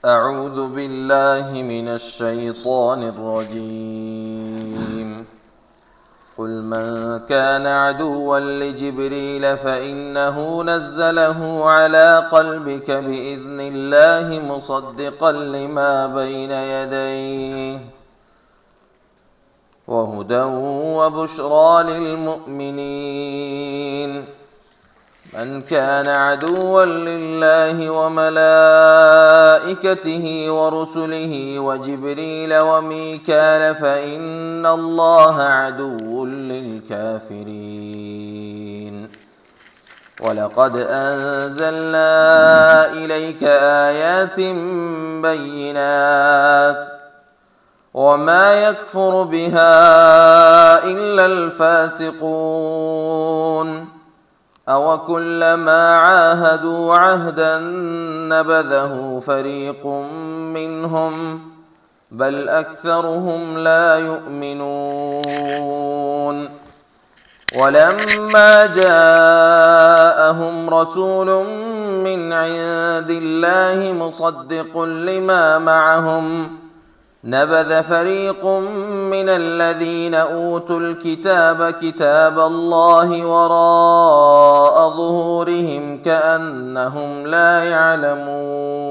أعوذ بالله من الشيطان الرجيم. قل من كان عدوا لجبريل فإنه نزله على قلبك بإذن الله مصدقا لما بين يديه وهدى وبشرى للمؤمنين. من كان عدوا لله وملائكته ورسله وجبريل وميكال فإن الله عدو للكافرين. ولقد أنزلنا إليك آيات بينات وما يكفر بها إلا الفاسقون. أوكلما عاهدوا عهدا نبذه فريق منهم بل أكثرهم لا يؤمنون. ولما جاءهم رسول من عند الله مصدق لما معهم نبذ فريق من الذين أوتوا الكتاب كتاب الله وراء ظهورهم كأنهم لا يعلمون.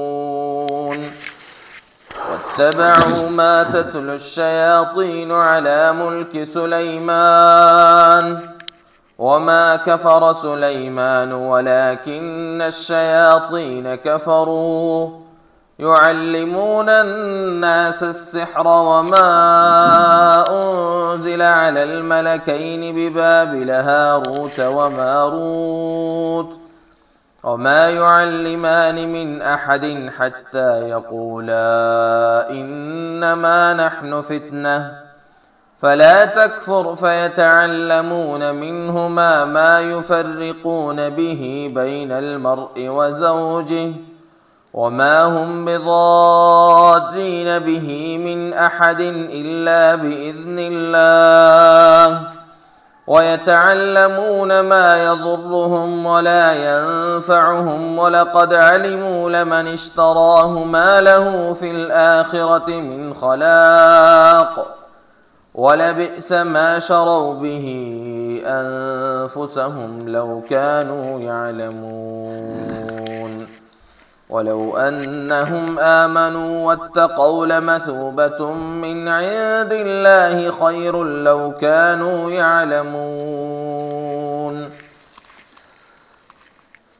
واتبعوا ما تتلو الشياطين على ملك سليمان وما كفر سليمان ولكن الشياطين كفروا يعلمون الناس السحر وما أنزل على الملكين ببابل هاروت وماروت وما يعلمان من أحد حتى يقولا إنما نحن فتنة فلا تكفر فيتعلمون منهما ما يفرقون به بين المرء وزوجه وما هم بضارين به من أحد إلا بإذن الله ويتعلمون ما يضرهم ولا ينفعهم ولقد علموا لمن اشتراه ما له في الآخرة من خلاق ولبئس ما شروا به أنفسهم لو كانوا يعلمون. ولو أنهم آمنوا واتقوا لمثوبة من عند الله خير لو كانوا يعلمون.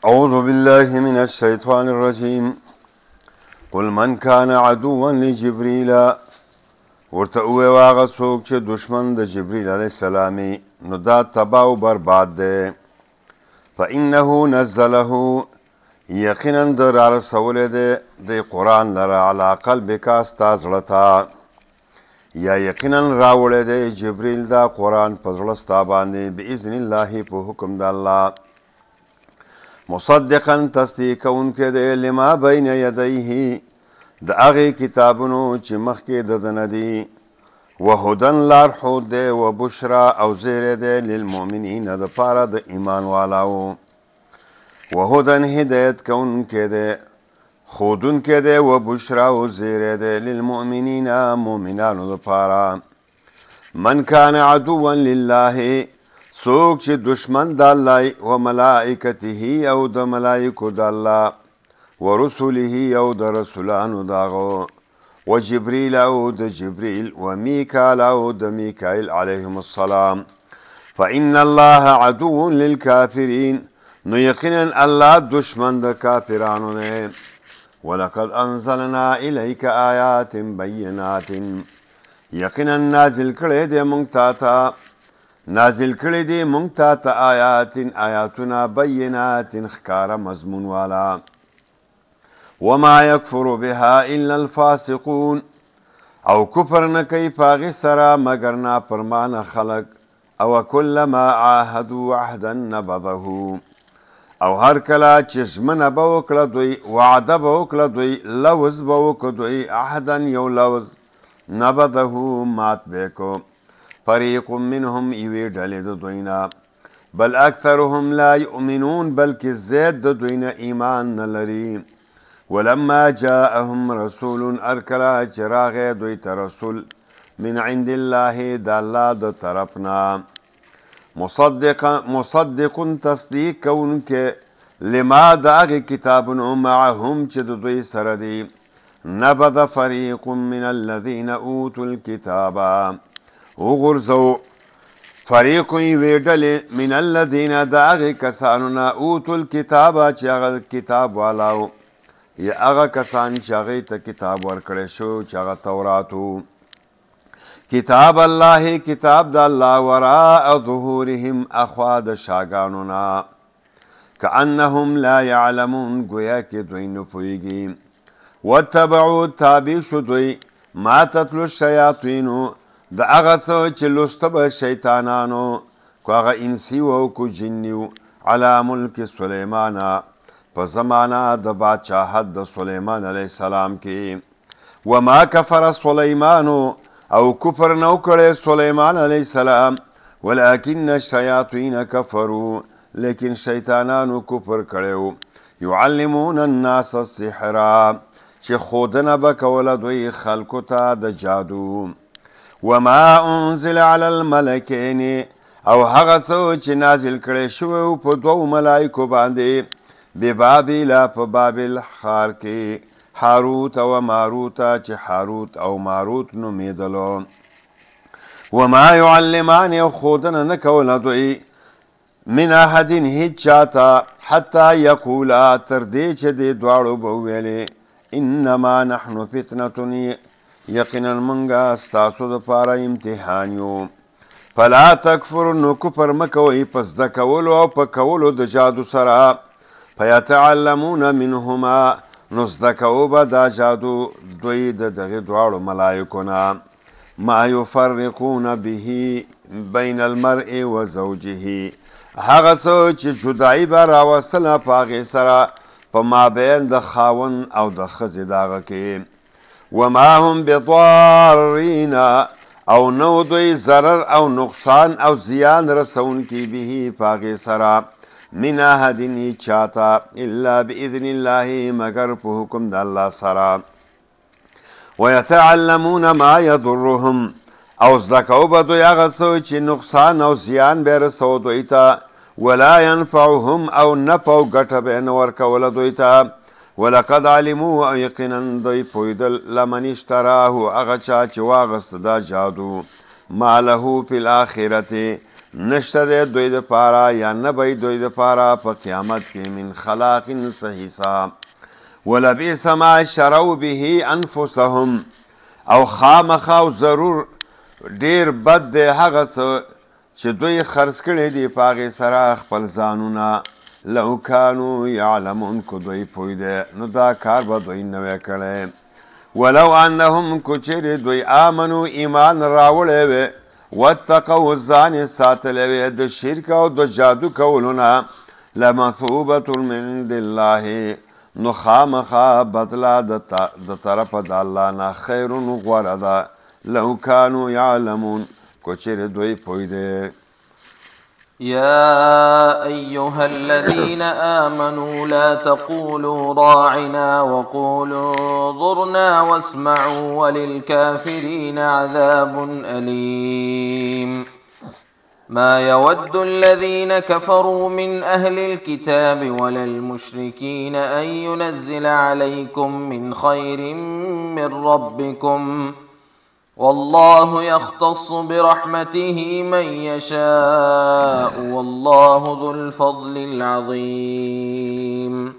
أعوذ بالله من الشيطان الرجيم. قل من كان عدوا لجبريل ورتأوي واغسوك چه دشمن ده جبريل عليه السلام نداد تباو برباد ده فإنه نزله یقینا در رسول ده قرآن لرا علا قلبک استازلتا یا یقینا راوله ده جبریل دا قرآن پزلستا باندې بإذن الله په حکم د الله مصدقا تصدیق اونکه ده لما بین یدیه د هغه کتابونو چې مخکې د ندی وهدن لار خود ده وبشرا او زیر ده للمؤمنین د پاره د ایمان والاو وهدن هدایت کون که ده خودون که ده و بشرا و زیر ده للمؤمنین مؤمنانو ده پارا. من کان عدوا لله سوک چه دشمن ده الله و ملائکته او ده ملائکو ده الله و رسوله او ده رسولانو داغو و جبریل او ده جبریل و میکال او ده میکائیل علیهم السلام فإن الله عدو للكافرین نو یقینا الله دشمن د کافرانو نه. ولقد انزلنا الیک آیات بینات یقینا نازل کړي دې مونږ ته آیاتنا بینات ښکاره مضمون والا وما یکفر بها الا الفاسقون او کفر نه کوي پاغي سره مگر نافرمانه خلق او کلما عاهدوا عهدا نبذه او هر کله چې ژمنه به وکړه دوی وعده به وکړه دوی لوز به وکړه دوی عهدا یو لوز نبذه مات به کو فریق منهم یوې ډلې د دوی نه بل اکثرهم لا یؤمنون بلکې زیات د دوی نه ایمان نه لري ولما جاءهم رسول ارکلا چراغ دوی ته رسول من عند الله د الله د طرفنا مصدق تصدیق کوونکې لما د هغې کتابونو معهم چې د دوی سره دي نبذ فریق من الذین اوتوا الکتاب وغورځو فریق یوې ډلې من الذین د هغې کسانو نه اوتوا الکتاب چې هغه کتاب والاو یا هغه کسان چې هغې ته کتاب ورکړی شو چې هغه تورات و کتاب الله کتاب د الله وراء ظهورهم اخوا د شاګانو نه کأنهم لا یعلمون گویا کې دوی نه پوهېږي واتبعوا تابع شو دوی ما تتلو الشیاطینو د هغه څه چې لوسته به شیطانانو کو هغه انسي و او کو جني و علی ملک سلیمان په زمانه د بادشاهت د سلیمان علیه السلام کې وما کفر سلیمانو او کفر نو کړی سلیمان علیه السلام ولکن الشیاطین کفروا لیکن شیطانانو کفر کړی یعلمون الناس السحر چې ښودنه به کوله دوی خلکو ته د جادو وما انزل علی الملکین او هغه څه چې نازل کړی شوی په دوو ملایکو باندې ببابل په بابل ښار کې هاروت او ماروت چې هاروت او ماروت نومېدلو وما یعلمان او ښودنه نه کوله دوی من احد هیچ چاته حتی یقولا تر دې چې دې دواړو به وویلې انما نحن فتنة یقینا منګه ستاسو دپاره امتحان یو فلا تکفر نو کفر مه کوئ په زده کولو او په کولو د جادو سره فیتعلمون منهما نو زده کوو به دا جادو دوی د دغې دواړو ملایکو نه ما یفرقون به بین المرء و زوجه هغه څه چې جدایي به راوستله په هغې سره په مابین د خاوند او د ښځې د هغه کې وما هم بضارین او نو دوی ضرر او نقصان او زیان رسونکي به په هغې سره من احد چاته الا باذن الله مگر په حکم د الله سره ويتعلمون ما يضرهم او زده کوو به دوی هغه څه چې نقصان او زیان به رسو دوی ته ولا ينفعهم او نفع او ګټه به نه ورکوله دوی ته ولقد علموا او یقینا دوی پوهېدل لمن اشتراه هغه چا چې واغسته دا جادو ما له فی الاخرة نشته دی دوی دپاره یا نه به دوی دپاره په قیامت کې من خلاق څه حساب ولبئس ما شروا به انفسهم او خامخا او ضرور ډیر بد دی هغه څه چې دوی خرڅ کړي دي په هغې سره خپل ځانونه لو کانو یعلمون کو دوی پوهېده نو دا کار به دوی نوی کړی ولو انهم کو چیرې دوی آمنو ایمان راوړی وی واتقوا ځان ساتلی وی د شرک او د جادو کولو نه لمثوبة من عند الله نو خامخا بدله د طرفه د الله نه خیر غوره ده لو کانو یعلمون کو چیرې دوی پوهېده يا أيها الذين آمنوا لا تقولوا راعنا وقولوا انظرنا واسمعوا وللكافرين عذاب أليم ما يود الذين كفروا من أهل الكتاب ولا المشركين أن ينزل عليكم من خير من ربكم والله يختص برحمته من يشاء والله ذو الفضل العظيم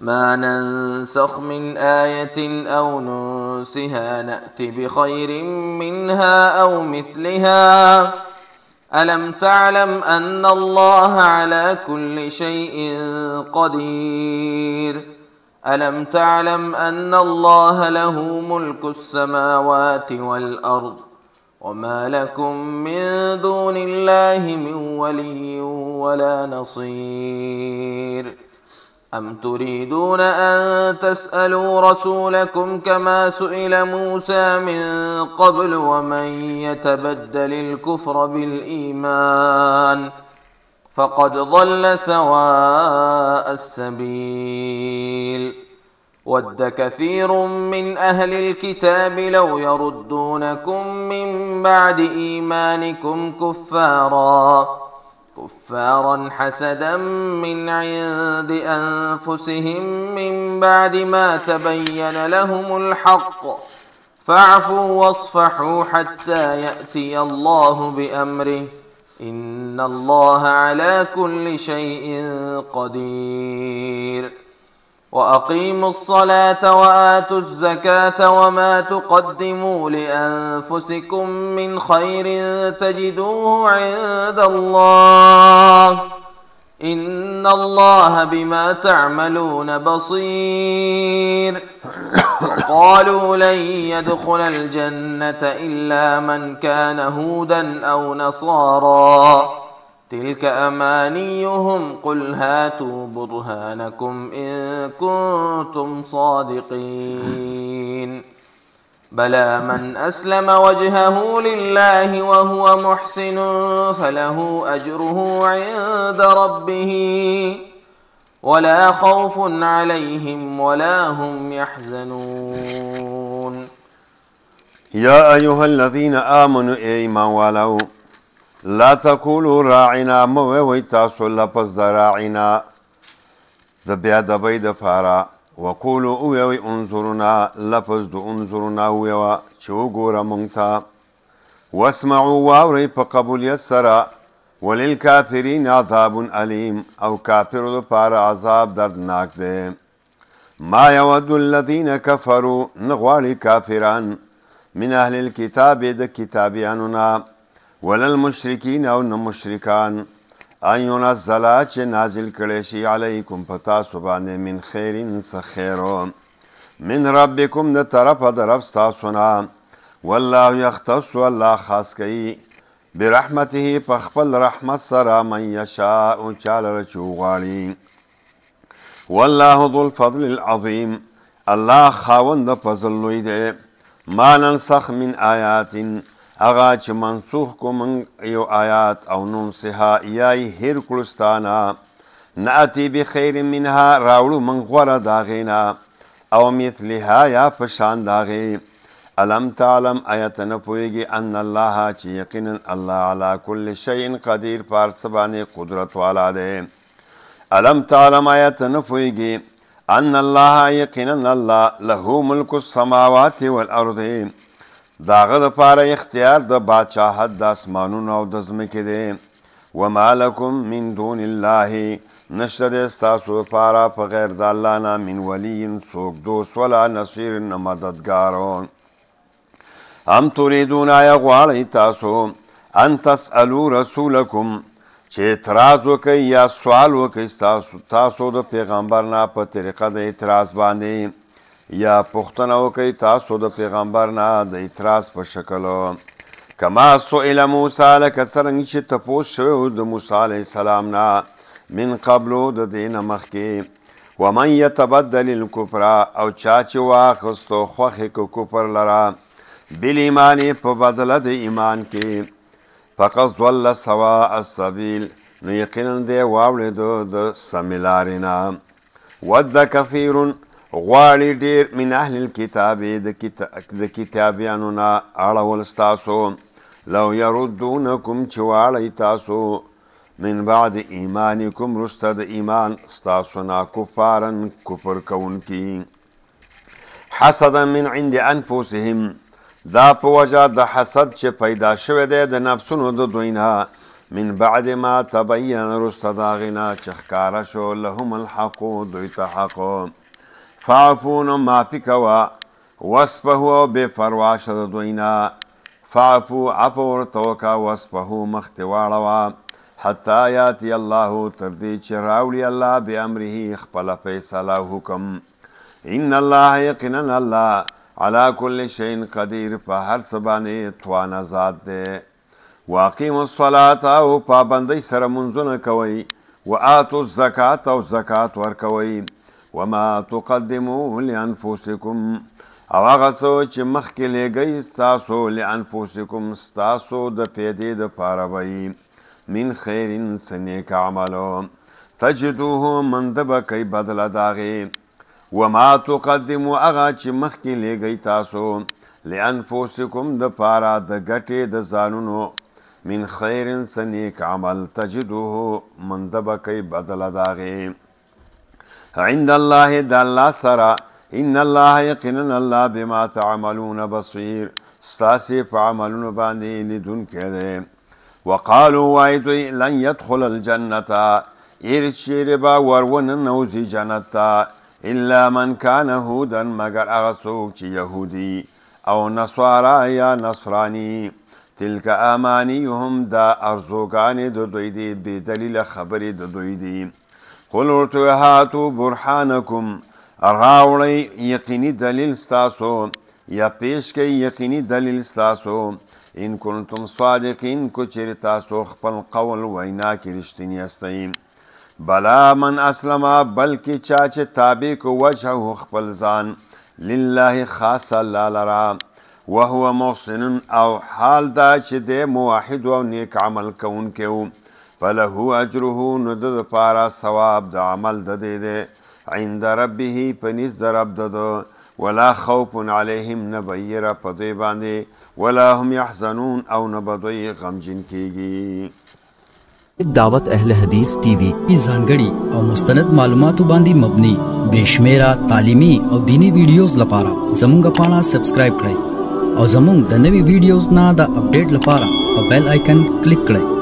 ما ننسخ من آية أو ننسها نأت بخير منها أو مثلها ألم تعلم أن الله على كل شيء قدير ألم تعلم أن الله له ملك السماوات والأرض وما لكم من دون الله من ولي ولا نصير أم تريدون أن تسألوا رسولكم كما سئل موسى من قبل ومن يتبدل الكفر بالإيمان فقد ضل سواء السبيل ود كثير من أهل الكتاب لو يردونكم من بعد إيمانكم كفارا حسدا من عند أنفسهم من بعد ما تبين لهم الحق فاعفوا واصفحوا حتى يأتي الله بأمره إن الله على كل شيء قدير وأقيموا الصلاة وآتوا الزكاة وما تقدموا لأنفسكم من خير تجدوه عند الله إن الله بما تعملون بصير وقالوا لن يدخل الجنة إلا من كان هودا أو نصارى تلك أمانيهم قل هاتوا برهانكم إن كنتم صادقين بلى من أسلم وجهه لله وهو محسن فله أجره عند ربه ولا خوف عليهم ولا هم يحزنون يا أيها الذين آمنوا إيمان ولو لا تقولوا راعنا مووي تاسو لپس د راعنا د بیا د بی د پارا وقولوا اووي انظرنا لپس د انظرنا اووي چې وګوره مونږ ته واسمعوا واورئ په قبولیت سره وللکافرین عذاب علیم او کافرو لپاره عذاب دردناک دی ما یود الذین کفروا نغواړي کافران من اهل الكتاب د کتابیانو نه وللمشرکین او نه مشرکان ان ينزل چې نازل کړي شي علیکم پتا سبحانه من خیرین څه خیرو من ربکم د طرفه د رب ستاسو نه والله یختص الله خاص کوي برحمته په خپل رحمت سره من یشاء چاله چې وغواړي والله ذو الفضل العظیم الله خاوند د فضل لوی دی ما ننسخ من آیات اغا چې منسوخ کو من یو آیات او ننسها یای هر کلستانا نأتی بخیر منها راوړو من غوره داغینا او مثلها یا پشان داغی الم تعلم آیت نه پوهیږي ان الله چې یقینا الله علی کل شیء قدیر پر سبانه قدرت والا دی الم تعلم آیت نه پوهیږي ان الله یقینا الله له ملک السماوات والارض داغه د پاره اختیار د بادشاہت د اسمانونو او د ځمکې دی وما لکم من دون الله نشته د ستاسو لپاره په غیر د الله نه من ولی څوک دوست ولا نصیر نه مددګار ام تريدون آیا غواړئ تاسو ان تسألوا رسولکم چې اعتراض وکئ یا سوال وکئ تاسو د پیغمبر نه په طریقه د اعتراض باندې یا پوښتنه وکئ تاسو د پیغمبر نه د اعتراض په شکل کما سئل موسی لکه څرنګه چې تپوس شوی د موسی علیه السلام نه من قبلو د دې نه مخکې ومن یتبدل الکفر او چا چې واخستو خوښې کو کفر لره بالایمان په بدله د ایمان کې فقط ضل سواء السبیل نو یقینا دی واوړېدو د سمې لارې نه ود کثیر غواړي ډېر من اهل الکتاب د کتابیانو نه اړول ستاسو لو یردونکم چې واړئ تاسو من بعد ایمانکم رسته د ایمان ستاسو نه کفارن کفر کوونکي حسدا من عند انفسهم دا په وجه د حسد چې پیدا شوی دی د نفسونو د دوی نه من بعد ما تبین رسته د هغې نه چې ښکاره شو لهم الحق دوی ته حق فاعفو نو معافي کوه وصفحو او بې پروا شه د دوی نه فاعفو عفو ورته وکړه وصفحو مخ ترې واړوه حتی یاتی الله تر دې چې راوړي الله بامره خپله فیصله حکم ان الله یقینا الله علا کل شیء قدیر په هر څه باندې توانه ذات دی واقیموا الصلاة او پابندۍ سره منځونه کوئ وآتوا الزکات او زکات ورکوئ وما تقدموا لانفسکم او هغه څه چې مخکې لیږئ ستاسو لانفسکم ستاسو د پیدې دپاره به من خیر څه نیک عملو تجدوه منده به کوئ بدله د هغې وما تقدموا اغا چې مخکې لګی تاسو لانفسکم د پاره د ګټې د ځانونو من خیر سنیک عمل تجدوه مندبکی بدل داغی عند الله د الله سره ان الله یقینا الله بما تعملون بصیر ستاسې په عملونو باندې لیدونکی دی وقالوا وایدوی لن يدخل الجنة ایرچیر با ورون نوزی جنتا الا من كان هودا مگر اغسوک چی یهودی او نصارا یا نصرانی تلک امانیهم دا ارزوگان دو دوی دی بدلیل خبری دو دوی دی قل ورتو هاتو برحانکم راوڑی یقینی دلیل ستاسو یا پیش کی یقینی دلیل ستاسو ان کنتم صادقین کو چر تاسو خپل قول وینا کی رشتنی استیم بلا من اسلم بلکی چاچ تابع کو وجهه خپل ځان لله خاص الله لرا وهو محسن او حال دا چې د موحد او نیک عمل کوونکو فله اجره ند پارا ثواب د عمل د دې عند ربه پنځ د رب د ولا خوف عليهم نبير پدې باندې ولا هم يحزنون او نبدوی غمجن کیږي دعوت اهل حدیث ٹی وی کی ځانګړي او مستند معلوماتو باندې مبني بشمیره تعلیمی او دینی ویډیوز لپاره زموږ پاڼه سبسکرایب کړئ او زموږ د نوي ویډیوز نه د اپډیټ لپاره په بیل آیکن کلیک کړئ